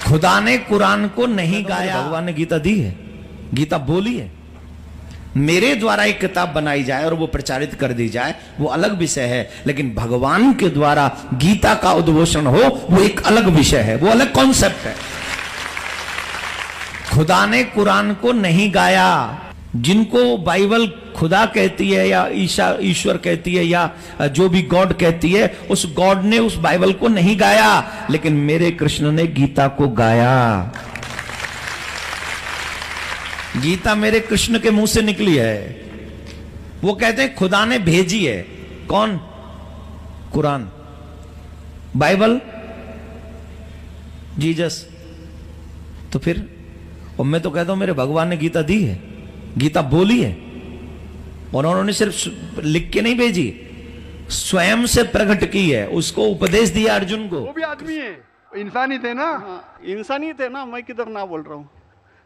खुदा ने कुरान को नहीं गाया, भगवान ने गीता दी है, गीता बोली है। मेरे द्वारा एक किताब बनाई जाए और वो प्रचारित कर दी जाए वो अलग विषय है, लेकिन भगवान के द्वारा गीता का उद्घोषण हो वो एक अलग विषय है, वो अलग कॉन्सेप्ट है। खुदा ने कुरान को नहीं गाया। जिनको बाइबल खुदा कहती है या ईश्वर कहती है या जो भी गॉड कहती है, उस गॉड ने उस बाइबल को नहीं गाया, लेकिन मेरे कृष्ण ने गीता को गाया। गीता मेरे कृष्ण के मुंह से निकली है। वो कहते हैं खुदा ने भेजी है। कौन? Quran, Bible, Jesus. तो फिर और मैं तो कहता हूं मेरे भगवान ने गीता दी है, गीता बोली है, और उन्होंने सिर्फ लिख के नहीं भेजी, स्वयं से प्रकट की है, उसको उपदेश दिया अर्जुन को। वो भी आदमी है, इंसानी थे ना। हाँ, इंसानी थे ना, मैं किधर ना बोल रहा हूँ।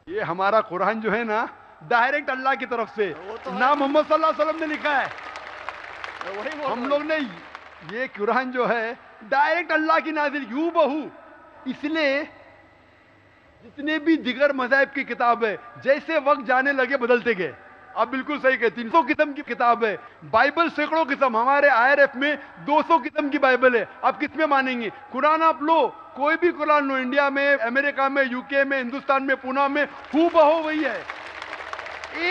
ये हमारा कुरान जो है ना, डायरेक्ट अल्लाह की तरफ से ना मोहम्मद सल्लल्लाहु अलैहि वसल्लम ने लिखा है। हम लोग ने ये कुरान जो है डायरेक्ट अल्लाह की नाज़िल यूं बहू। इसलिए जितने भी दिगर मज़ाहिब की किताब है, जैसे वक्त जाने लगे बदलते गए। आप बिल्कुल सही कहते हैं, 300 किस्म की किताब है, बाइबल सैकड़ों किस्म। हमारे IRF में 200 किस्म की बाइबल है। आप किस में मानेंगे? कुरान आप लो, कोई भी कुरान लो, इंडिया में, अमेरिका में, यूके में, हिंदुस्तान में, पूना में, हूबहू वही है।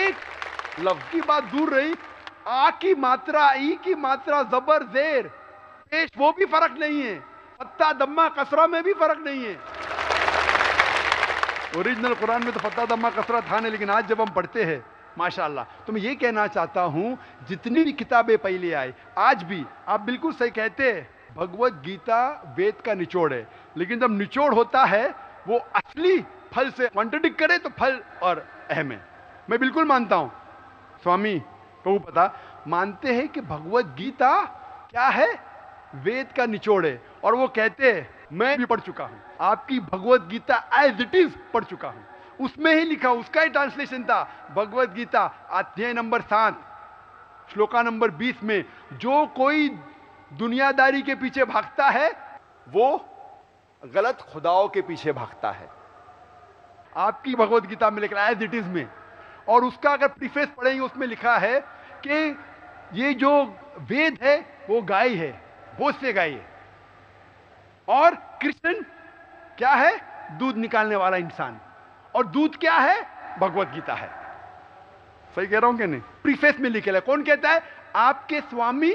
एक लफ्ज की बात दूर रही, आ की मात्रा, ई की मात्रा, जबर, जेर, पेश, वो भी फर्क नहीं है। फत्ता दम्मा कसरा में भी फर्क नहीं है। ओरिजिनल कुरान में तो फत्ता दम्मा कसरा था नहीं, लेकिन आज जब हम पढ़ते हैं माशाअल्लाह। तो मैं ये कहना चाहता हूं, जितनी भी किताबें पहले आई, आज भी आप बिल्कुल सही कहते हैं, भगवत गीता वेद का निचोड़ है। लेकिन जब निचोड़ होता है वो असली फल से कॉन्ट्रडिक्ट करे तो फल और अहम है। मैं बिल्कुल मानता हूं, स्वामी प्रभुपदा मानते हैं कि भगवत गीता क्या है? वेद का निचोड़ है। और वो कहते हैं, मैं भी पढ़ चुका हूं, आपकी Bhagavad Gita as it is पढ़ चुका हूं, उसमें ही लिखा, उसका ही ट्रांसलेशन था। भगवत गीता अध्याय नंबर 7 श्लोका नंबर 20 में, जो कोई दुनियादारी के पीछे भागता है वो गलत खुदाओं के पीछे भागता है। आपकी भगवत गीता में लिखा एज इट इज में, और उसका अगर प्रीफेस पढ़ेंगे उसमें लिखा है कि ये जो वेद है वो गाय है, भोज से गाय है, और कृष्ण क्या है? दूध निकालने वाला इंसान। और दूध क्या है? भगवत गीता है। सही कह रहा हूं कि नहीं? प्रीफेस में लिखे है। कौन कहता है? आपके स्वामी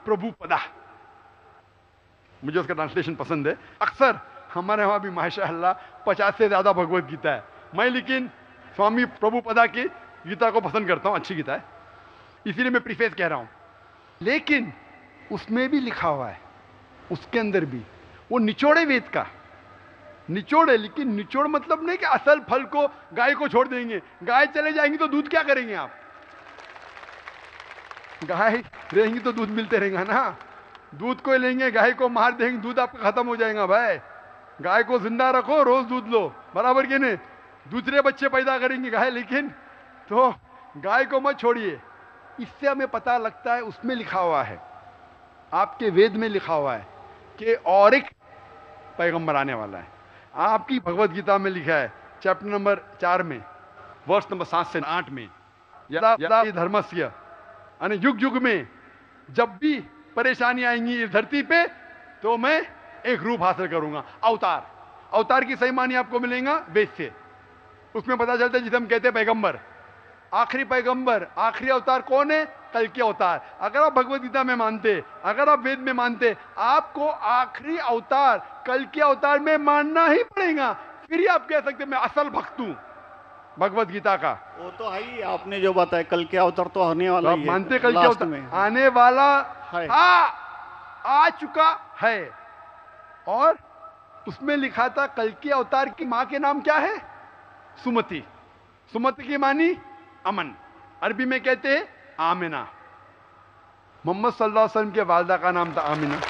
प्रभुपदा। मुझे उसका ट्रांसलेशन पसंद है। अक्सर हमारे वहां भी माशाअल्लाह 50 से ज्यादा भगवत गीता है। मैं लेकिन स्वामी प्रभुपदा की गीता को पसंद करता हूं, अच्छी गीता है, इसीलिए मैं प्रीफेस कह रहा हूं। लेकिन उसमें भी लिखा हुआ है, उसके अंदर भी वो निचोड़े वेद का निचोड़ है। लेकिन निचोड़ मतलब नहीं कि असल फल को गाय को छोड़ देंगे। गाय चले जाएंगी तो दूध क्या करेंगे आप? गाय रहेंगी तो दूध मिलते रहेगा ना। दूध को लेंगे, गाय को मार देंगे, दूध आपका खत्म हो जाएगा। भाई गाय को जिंदा रखो, रोज दूध लो, बराबर के नहीं? दूसरे बच्चे पैदा करेंगे गाय, लेकिन तो गाय को मत छोड़िए। इससे हमें पता लगता है, उसमें लिखा हुआ है, आपके वेद में लिखा हुआ है कि और एक पैगंबर आने वाला है। आपकी भगवत गीता में लिखा है चैप्टर नंबर 4 में वर्ष नंबर 7 से 8 में, यदा धर्मस्य, यानी युग युग में जब भी परेशानी आएंगी इस धरती पे तो मैं एक रूप हासिल करूंगा, अवतार। अवतार की सही मानी आपको मिलेगा वेद से। उसमें पता चलता है जिसे हम कहते हैं पैगंबर, आखिरी पैगंबर, आखिरी अवतार कौन है? कल के अवतार। अगर आप भगवत गीता में मानते, अगर आप वेद में मानते, आपको आखिरी अवतार कल के अवतार में मानना ही पड़ेगा। फिर ही आप कह सकते मैं असल भक्त हूं भगवत गीता का। वो तो है ही, आपने जो बताया कल के अवतार तो आने वाला तो ही है। मानते कल के अवतार में आने वाला है, आ चुका है। और उसमें लिखा था कल के अवतार की मां के नाम क्या है? सुमति। सुमति की मानी अमन, अरबी में कहते हैं आमिना। मोहम्मद सल्लल्लाहु अलैहि वसल्लम के वालदा का नाम था आमिना।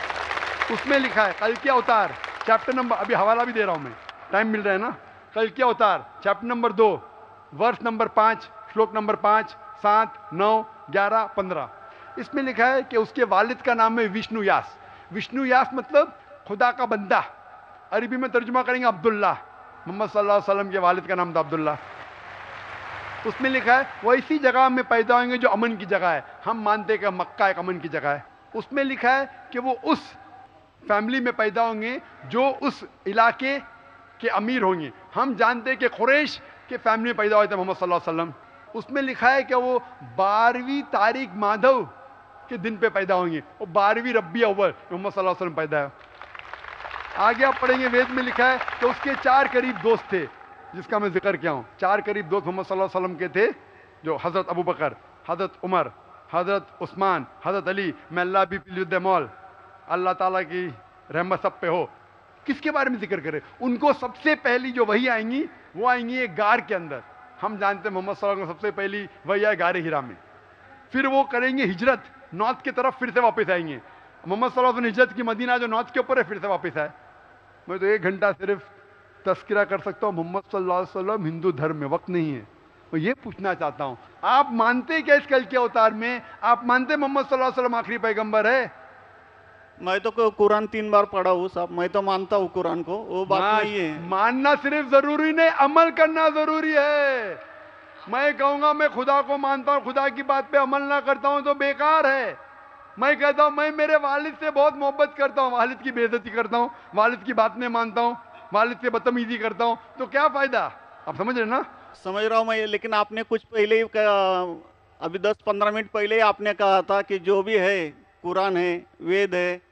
उसमें लिखा है कल के अवतार, चैप्टर नंबर, अभी हवाला भी दे रहा हूं मैं, टाइम मिल रहा है ना। कल के अवतार चैप्टर नंबर 2 वर्ष नंबर 5 श्लोक नंबर 5, 7, 9, 11, 15। इसमें लिखा है कि उसके वालिद का नाम है विष्णु यास। विष्णु यास मतलब खुदा का बंदा, अरबी में तर्जुमा करेंगे अब्दुल्ला। मोहम्मद सल्लल्लाहु अलैहि वसल्लम के वालिद का नाम था अब्दुल्ला। उसमें लिखा है वो ऐसी जगह में पैदा होंगे जो अमन की जगह है। हम मानते हैं कि मक्का एक अमन की जगह है। उसमें लिखा है कि वो उस फैमिली में पैदा होंगे जो उस इलाके के अमीर होंगे। हम जानते हैं कि कुरैश के फैमिली में पैदा हुए थे मोहम्मद सल्लल्लाहु अलैहि वसल्लम। उसमें लिखा है कि वो 12वीं तारीख माधव के दिन पे पैदा होंगे। वो 12वीं रब्बी अव्वल मोहम्मद सल्लल्लाहु अलैहि वसल्लम पैदा है। आगे आप पढ़ेंगे वेद में लिखा है कि उसके 4 करीब दोस्त थे, जिसका मैं जिक्र किया हूँ। 4 करीब दोस्त मोहम्मद सल्लल्लाहु अलैहि वसल्लम के थे, जो हजरत अबू बकर, हजरत उमर, हजरत उस्मान, हजरत अली। मैं अल्लाह भी मौल, अल्लाह ताला की रहमत सब पे हो। किसके बारे में जिक्र करें? उनको सबसे पहली जो वही आएंगी वो आएंगी एक गार के अंदर। हम जानते हैं मोहम्मद सल्लल्लाहु अलैहि वसल्लम सबसे पहली वही आए गारे हिरा में। फिर वो करेंगे हिजरत, नॉर्थ की तरफ फिर से वापस आएंगे। मोहम्मद सल्लल्लाहु अलैहि वसल्लम हिजरत की मदीना जो नॉर्थ के ऊपर है, फिर से वापस आए। मैं तो 1 घंटा सिर्फ तस्करा कर सकता हूँ। मोहम्मद सल्लल्लाहु अलैहि वसल्लम हिंदू धर्म में वक्त नहीं है। मैं ये पूछना चाहता हूँ, आप मानते क्या इस कल के अवतार में? आप मानते मोहम्मद सल्लल्लाहु अलैहि वसल्लम आखिरी पैगंबर है? मैं तो कुरान 3 बार पढ़ा हूँ साहब, मैं तो मानता हूँ कुरान को, वो बात नहीं है। मानना सिर्फ जरूरी नहीं, अमल करना जरूरी है। मैं कहूंगा मैं खुदा को मानता हूँ, खुदा की बात पे अमल ना करता हूँ तो बेकार है। मैं कहता हूँ मैं मेरे वालिद से बहुत मोहब्बत करता हूँ, वालिद की बेइज्जती करता हूँ, वालिद की बात नहीं मानता हूँ, वालिद से बदतमीजी करता हूँ, तो क्या फायदा? आप समझ रहे ना? समझ रहा हूँ मैं, लेकिन आपने कुछ पहले ही अभी 10-15 मिनट पहले ही आपने कहा था कि जो भी है कुरान है, वेद है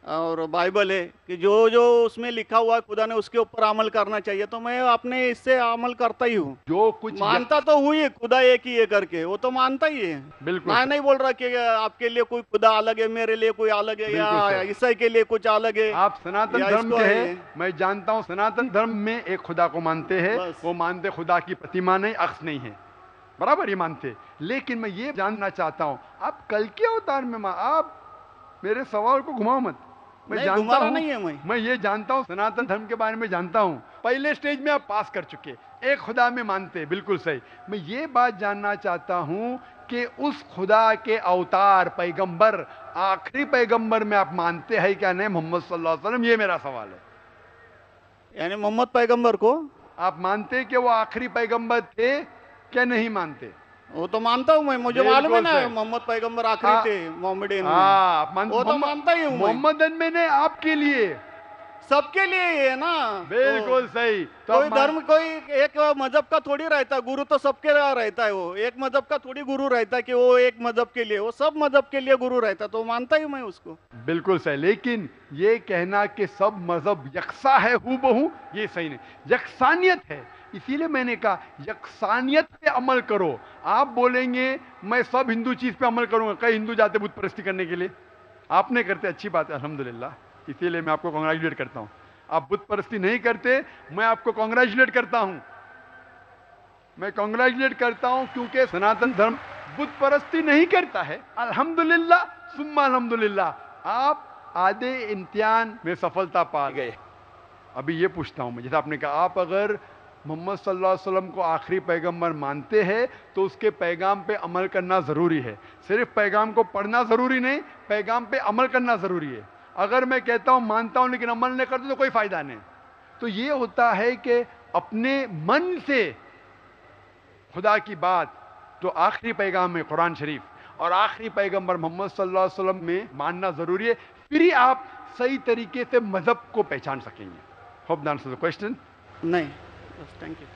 और बाइबल है, कि जो जो उसमें लिखा हुआ है खुदा ने उसके ऊपर अमल करना चाहिए। तो मैं अपने इससे अमल करता ही हूँ। जो कुछ मानता तो हुई है खुदा एक ही है करके, वो तो मानता ही है। बिल्कुल। मैं नहीं बोल रहा कि आपके लिए कोई खुदा अलग है, मेरे लिए कोई अलग है, या ईसाई के लिए कुछ अलग है। आप सनातन धर्म के हैं, मैं जानता हूँ सनातन धर्म में एक खुदा को मानते हैं। वो मानते खुदा की प्रतिमा नहीं, अक्स नहीं है, बराबर ये मानते। लेकिन मैं ये जानना चाहता हूँ, आप कल के अवतार में आप मेरे सवाल को घुमाओ मत। मैं जानता हूँ, नहीं है मैं ये जानता हूँ सनातन धर्म के बारे में जानता हूँ। पहले स्टेज में आप पास कर चुके, एक खुदा में मानते, बिल्कुल सही। मैं ये बात जानना चाहता हूँ कि उस खुदा के अवतार पैगंबर, आखिरी पैगंबर में आप मानते हैं क्या नहीं मोहम्मद सल्लल्लाहु अलैहि वसल्लम? ये मेरा सवाल है। यानी मोहम्मद पैगंबर को आप मानते कि वो आखिरी पैगंबर थे क्या नहीं मानते? वो तो मानता हूँ मैं, मुझे मालूम है ना मोहम्मद पैगंबर आखिरी थे मोहम्मदन में। वो तो मानता ही हूँ। मोहम्मदन में ने आपके लिए, सबके लिए है ना। बिल्कुल सही। तो कोई धर्म, कोई एक मजहब का थोड़ी रहता है गुरु, तो सबके रहता है। वो एक मजहब का थोड़ी गुरु रहता है कि वो एक मजहब के लिए, वो सब मजहब के लिए गुरु रहता है। तो मानता ही मैं उसको। बिल्कुल सही। लेकिन ये कहना कि सब मजहब यकसा है हूबहू, ये सही नहीं। यकसानियत है, इसीलिए मैंने कहा यकसानियत पे अमल करो। आप बोलेंगे मैं सब हिंदू चीज पे अमल करूंगा, कई हिंदू जाते बुत परस्ती करने के लिए, आप नहीं करते, अच्छी बात है अल्हम्दुलिल्लाह, इसीलिए मैं आपको कांग्रेचुलेट करता हूं। आप बुत परस्ती नहीं करते, मैं आपको कांग्रेचुलेट करता हूं। मैं कांग्रेचुलेट करता हूं क्योंकि सनातन धर्म बुत परस्ती नहीं करता है। अल्हम्दुलिल्लाह सुम्मा अल्हम्दुलिल्लाह, आप आधे इम्तिहान में सफलता पा गए। अभी ये पूछता हूं मैं, जैसे आपने कहा, आप अगर मोहम्मद सल्लल्लाहु अलैहि वसल्लम को आखिरी पैगंबर मानते हैं तो उसके पैगाम पे अमल करना ज़रूरी है। सिर्फ पैगाम को पढ़ना ज़रूरी नहीं, पैगाम पे अमल करना ज़रूरी है। अगर मैं कहता हूँ मानता हूँ लेकिन अमल नहीं करता तो कोई फ़ायदा नहीं। तो ये होता है कि अपने मन से खुदा की बात, जो आखिरी पैगाम है कुरान शरीफ, और आखिरी पैगंबर मोहम्मद सल्लल्लाहु अलैहि वसल्लम में मानना ज़रूरी है। फिर ही आप सही तरीके से मज़हब को पहचान सकेंगे। Hope the answer the question. नहीं, थैंक यू।